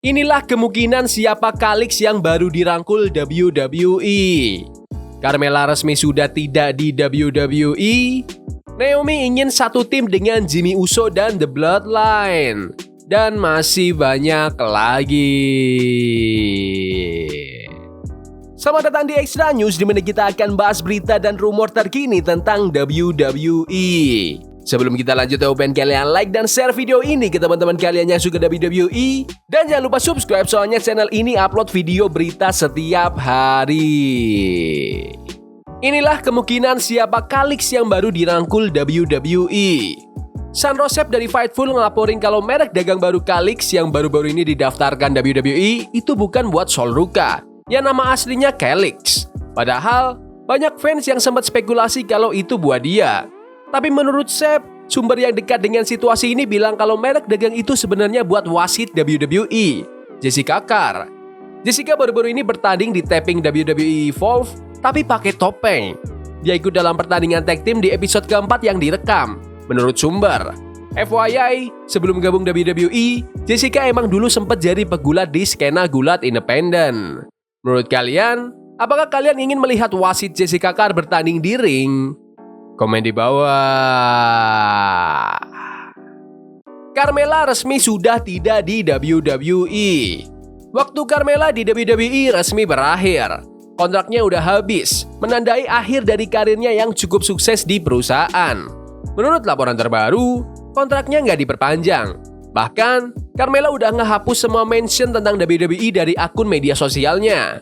Inilah kemungkinan siapa Calix yang baru dirangkul WWE. Carmella resmi sudah tidak di WWE. Naomi ingin satu tim dengan Jimmy Uso dan The Bloodline. Dan masih banyak lagi. Selamat datang di Extra News, di mana kita akan bahas berita dan rumor terkini tentang WWE. Sebelum kita lanjut, aku pengen kalian like dan share video ini ke teman-teman kalian yang suka WWE. Dan jangan lupa subscribe, soalnya channel ini upload video berita setiap hari. Inilah kemungkinan siapa Calix yang baru dirangkul WWE. San Rosep dari Fightful ngelaporin kalau merek dagang baru Calix yang baru-baru ini didaftarkan WWE itu bukan buat Sol Ruka, yang nama aslinya Calix. Padahal banyak fans yang sempat spekulasi kalau itu buat dia. Tapi menurut Sep, sumber yang dekat dengan situasi ini bilang kalau merek dagang itu sebenarnya buat wasit WWE, Jessica Carr. Jessica baru-baru ini bertanding di taping WWE Evolve, tapi pakai topeng. Dia ikut dalam pertandingan tag team di episode keempat yang direkam, menurut sumber. FYI, sebelum gabung WWE, Jessica emang dulu sempat jadi pegulat di skena gulat independen. Menurut kalian, apakah kalian ingin melihat wasit Jessica Carr bertanding di ring? Komen di bawah. Carmella resmi sudah tidak di WWE. Waktu Carmella di WWE resmi berakhir. Kontraknya udah habis, menandai akhir dari karirnya yang cukup sukses di perusahaan. Menurut laporan terbaru, kontraknya nggak diperpanjang. Bahkan, Carmella udah ngehapus semua mention tentang WWE dari akun media sosialnya.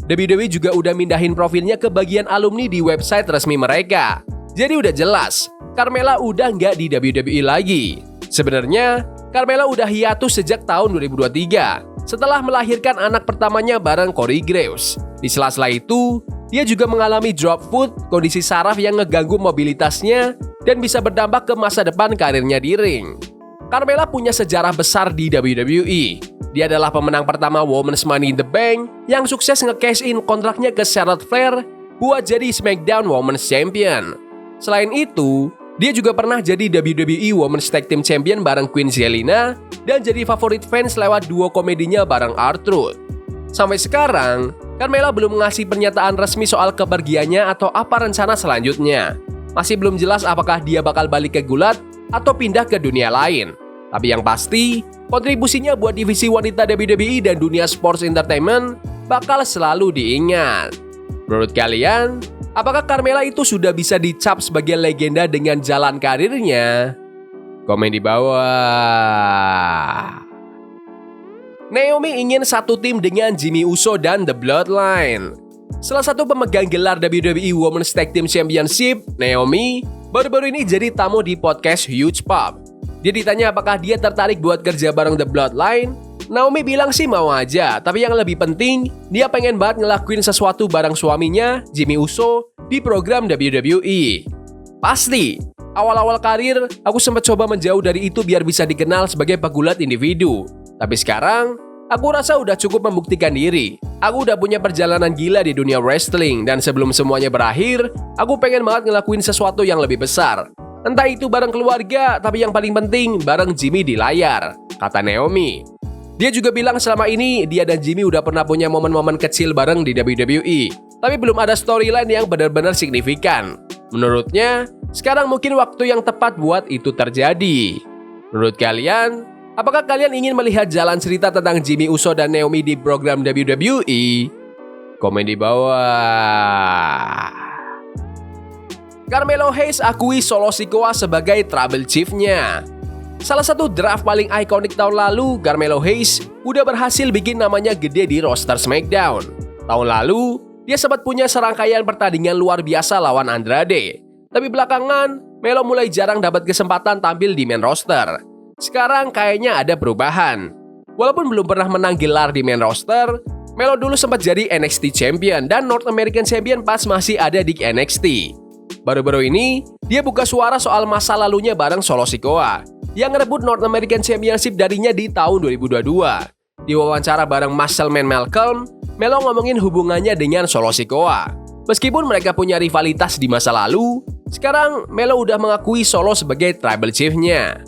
WWE juga udah mindahin profilnya ke bagian alumni di website resmi mereka. Jadi udah jelas, Carmella udah nggak di WWE lagi. Sebenarnya, Carmella udah hiatus sejak tahun 2023, setelah melahirkan anak pertamanya bareng Corey Graves. Di sela-sela itu, dia juga mengalami drop foot, kondisi saraf yang ngeganggu mobilitasnya, dan bisa berdampak ke masa depan karirnya di ring. Carmella punya sejarah besar di WWE. Dia adalah pemenang pertama Women's Money in the Bank yang sukses nge-cash in kontraknya ke Charlotte Flair buat jadi SmackDown Women's Champion. Selain itu, dia juga pernah jadi WWE Women's Tag Team Champion bareng Queen Zelina dan jadi favorit fans lewat duo komedinya bareng R-Truth. Sampai sekarang, Carmella belum ngasih pernyataan resmi soal kepergiannya atau apa rencana selanjutnya. Masih belum jelas apakah dia bakal balik ke gulat atau pindah ke dunia lain. Tapi yang pasti, kontribusinya buat divisi wanita WWE dan dunia sports entertainment bakal selalu diingat. Menurut kalian, apakah Carmella itu sudah bisa dicap sebagai legenda dengan jalan karirnya? Komen di bawah. Naomi ingin satu tim dengan Jimmy Uso dan The Bloodline. Salah satu pemegang gelar WWE Women's Tag Team Championship, Naomi, baru-baru ini jadi tamu di podcast Huge Pop. Dia ditanya apakah dia tertarik buat kerja bareng The Bloodline. Naomi bilang sih mau aja, tapi yang lebih penting, dia pengen banget ngelakuin sesuatu bareng suaminya, Jimmy Uso, di program WWE. Pasti, awal-awal karir, aku sempat coba menjauh dari itu biar bisa dikenal sebagai pegulat individu. Tapi sekarang, aku rasa udah cukup membuktikan diri. Aku udah punya perjalanan gila di dunia wrestling, dan sebelum semuanya berakhir, aku pengen banget ngelakuin sesuatu yang lebih besar. Entah itu bareng keluarga, tapi yang paling penting bareng Jimmy di layar, kata Naomi. Dia juga bilang selama ini dia dan Jimmy udah pernah punya momen-momen kecil bareng di WWE, tapi belum ada storyline yang benar-benar signifikan. Menurutnya, sekarang mungkin waktu yang tepat buat itu terjadi. Menurut kalian, apakah kalian ingin melihat jalan cerita tentang Jimmy Uso dan Naomi di program WWE? Komen di bawah. Carmelo Hayes akui Solo Sikoa sebagai Tribal Chief-nya. Salah satu draft paling ikonik tahun lalu, Carmelo Hayes udah berhasil bikin namanya gede di roster SmackDown. Tahun lalu, dia sempat punya serangkaian pertandingan luar biasa lawan Andrade. Tapi belakangan, Melo mulai jarang dapat kesempatan tampil di main roster. Sekarang kayaknya ada perubahan. Walaupun belum pernah menang gelar di main roster, Melo dulu sempat jadi NXT Champion dan North American Champion pas masih ada di NXT. Baru-baru ini, dia buka suara soal masa lalunya bareng Solo Sikoa yang ngerebut North American Championship darinya di tahun 2022. Di wawancara bareng Muscleman Malcolm, Melo ngomongin hubungannya dengan Solo Sikoa. Meskipun mereka punya rivalitas di masa lalu, sekarang Melo udah mengakui Solo sebagai Tribal Chief-nya.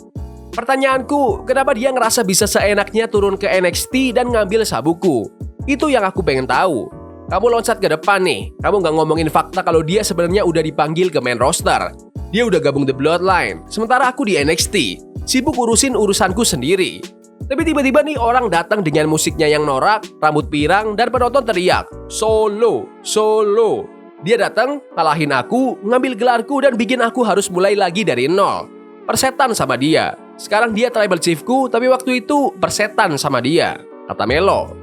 Pertanyaanku, kenapa dia ngerasa bisa seenaknya turun ke NXT dan ngambil sabuku? Itu yang aku pengen tahu. Kamu loncat ke depan nih, kamu nggak ngomongin fakta kalau dia sebenarnya udah dipanggil ke main roster. Dia udah gabung The Bloodline, sementara aku di NXT, sibuk urusin urusanku sendiri. Tapi tiba-tiba nih orang datang dengan musiknya yang norak, rambut pirang, dan penonton teriak, "Solo, solo." Dia datang, kalahin aku, ngambil gelarku dan bikin aku harus mulai lagi dari nol. Persetan sama dia. Sekarang dia tribal chiefku, tapi waktu itu persetan sama dia, kata Melo.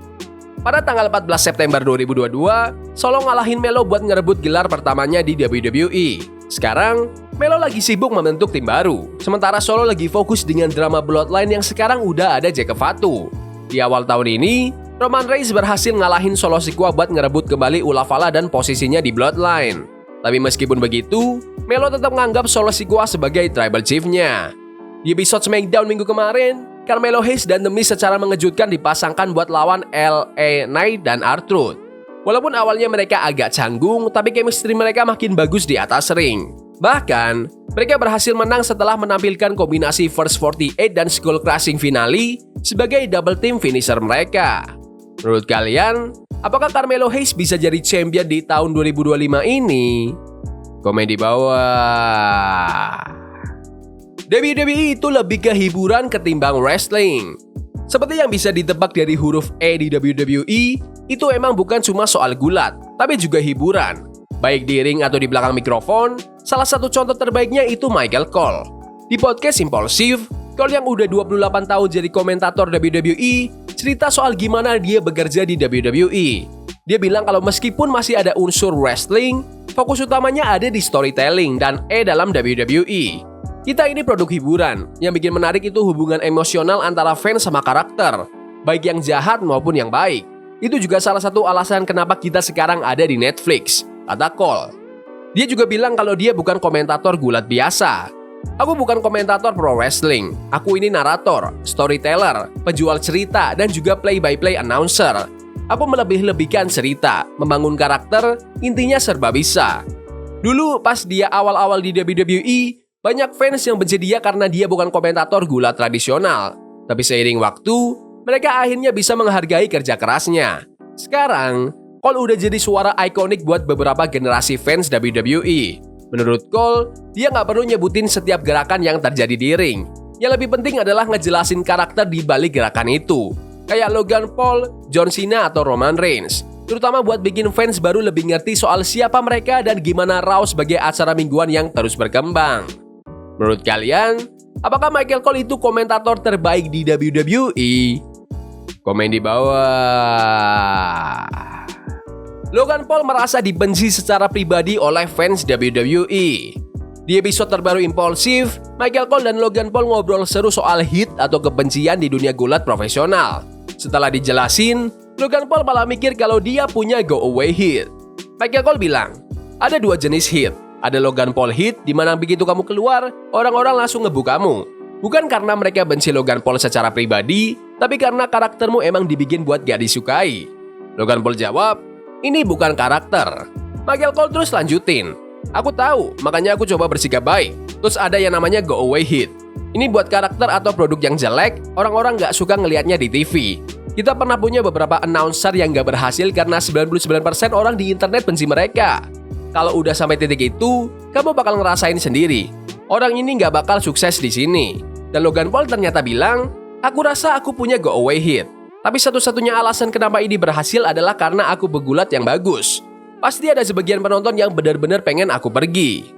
Pada tanggal 14 September 2022, Solo ngalahin Melo buat ngerebut gelar pertamanya di WWE. Sekarang, Melo lagi sibuk membentuk tim baru, sementara Solo lagi fokus dengan drama Bloodline yang sekarang udah ada Jake Fatu. Di awal tahun ini, Roman Reigns berhasil ngalahin Solo Sikoa buat ngerebut kembali Ulavala dan posisinya di Bloodline. Tapi meskipun begitu, Melo tetap menganggap Solo Sikoa sebagai tribal chief-nya. Di episode SmackDown minggu kemarin, Carmelo Hayes dan The Miz secara mengejutkan dipasangkan buat lawan LA Knight dan R-Truth. Walaupun awalnya mereka agak canggung, tapi chemistry mereka makin bagus di atas ring. Bahkan, mereka berhasil menang setelah menampilkan kombinasi First 48 dan Skull Crushing finale sebagai double team finisher mereka. Menurut kalian, apakah Carmelo Hayes bisa jadi champion di tahun 2025 ini? Komen di bawah. WWE itu lebih ke hiburan ketimbang wrestling. Seperti yang bisa ditebak dari huruf E di WWE, itu emang bukan cuma soal gulat, tapi juga hiburan. Baik di ring atau di belakang mikrofon, salah satu contoh terbaiknya itu Michael Cole. Di podcast Impulsive, Cole yang udah 28 tahun jadi komentator WWE, cerita soal gimana dia bekerja di WWE. Dia bilang kalau meskipun masih ada unsur wrestling, fokus utamanya ada di storytelling dan dalam WWE. Kita ini produk hiburan, yang bikin menarik itu hubungan emosional antara fans sama karakter, baik yang jahat maupun yang baik. Itu juga salah satu alasan kenapa kita sekarang ada di Netflix, kata Cole. Dia juga bilang kalau dia bukan komentator gulat biasa. Aku bukan komentator pro wrestling, aku ini narator, storyteller, penjual cerita, dan juga play-by-play announcer. Aku melebih-lebihkan cerita, membangun karakter, intinya serba bisa. Dulu pas dia awal-awal di WWE, banyak fans yang benci dia karena dia bukan komentator gulat tradisional. Tapi seiring waktu, mereka akhirnya bisa menghargai kerja kerasnya. Sekarang, Cole udah jadi suara ikonik buat beberapa generasi fans WWE. Menurut Cole, dia nggak perlu nyebutin setiap gerakan yang terjadi di ring. Yang lebih penting adalah ngejelasin karakter di balik gerakan itu. Kayak Logan Paul, John Cena, atau Roman Reigns. Terutama buat bikin fans baru lebih ngerti soal siapa mereka dan gimana Raw sebagai acara mingguan yang terus berkembang. Menurut kalian, apakah Michael Cole itu komentator terbaik di WWE? Komen di bawah. Logan Paul merasa dibenci secara pribadi oleh fans WWE. Di episode terbaru Impulsive, Michael Cole dan Logan Paul ngobrol seru soal hate atau kebencian di dunia gulat profesional. Setelah dijelasin, Logan Paul malah mikir kalau dia punya go away hate. Michael Cole bilang, ada dua jenis hate. Ada Logan Paul hit, di mana begitu kamu keluar, orang-orang langsung ngebu kamu. Bukan karena mereka benci Logan Paul secara pribadi, tapi karena karaktermu emang dibikin buat gak disukai. Logan Paul jawab, ini bukan karakter. Michael Cole terus lanjutin, aku tahu, makanya aku coba bersikap baik. Terus ada yang namanya go away hit. Ini buat karakter atau produk yang jelek, orang-orang gak suka ngelihatnya di TV. Kita pernah punya beberapa announcer yang gak berhasil karena 99% orang di internet benci mereka. Kalau udah sampai titik itu, kamu bakal ngerasain sendiri. Orang ini nggak bakal sukses di sini. Dan Logan Paul ternyata bilang, aku rasa aku punya go away hit. Tapi satu-satunya alasan kenapa ini berhasil adalah karena aku begulat yang bagus. Pasti ada sebagian penonton yang benar-benar pengen aku pergi.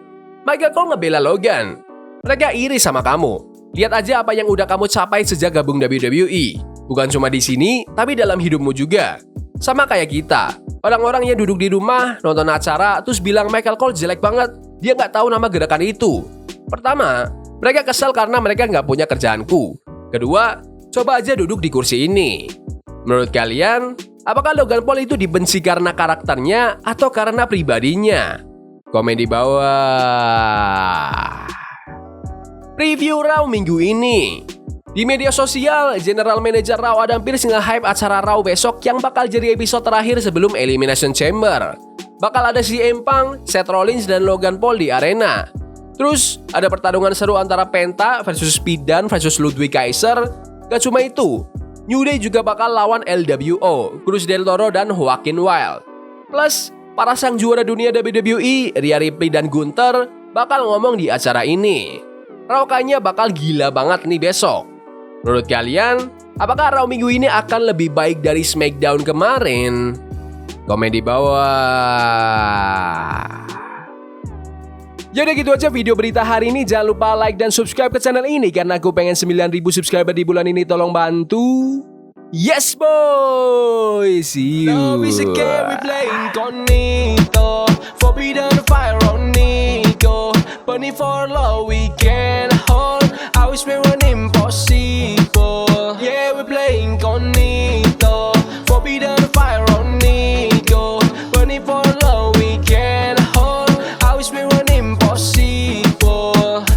Michael Cole ngebela Logan. Mereka iri sama kamu. Lihat aja apa yang udah kamu capai sejak gabung WWE. Bukan cuma di sini, tapi dalam hidupmu juga. Sama kayak kita. Orang-orang yang duduk di rumah, nonton acara, terus bilang Michael Cole jelek banget. Dia nggak tahu nama gerakan itu. Pertama, mereka kesal karena mereka nggak punya kerjaanku. Kedua, coba aja duduk di kursi ini. Menurut kalian, apakah Logan Paul itu dibenci karena karakternya atau karena pribadinya? Komen di bawah. Preview Raw minggu ini. Di media sosial, General Manager Raw Adam Pearce nge-hype acara Raw besok yang bakal jadi episode terakhir sebelum Elimination Chamber. Bakal ada CM Punk, Seth Rollins, dan Logan Paul di arena. Terus ada pertarungan seru antara Penta versus Spidan versus Ludwig Kaiser. Gak cuma itu, New Day juga bakal lawan LWO, Cruz del Toro dan Joaquin Wilde. Plus, para sang juara dunia WWE, Rhea Ripley dan Gunther bakal ngomong di acara ini. Raw-nya bakal gila banget nih besok. Menurut kalian, apakah Raw minggu ini akan lebih baik dari SmackDown kemarin? Komen di bawah. Jadi gitu aja video berita hari ini. Jangan lupa like dan subscribe ke channel ini karena aku pengen 9.000 subscriber di bulan ini. Tolong bantu. Yes boy. See you. Love is a game we play incognito. Forbidden fire on Nico. Burning for love we can hold. I wish we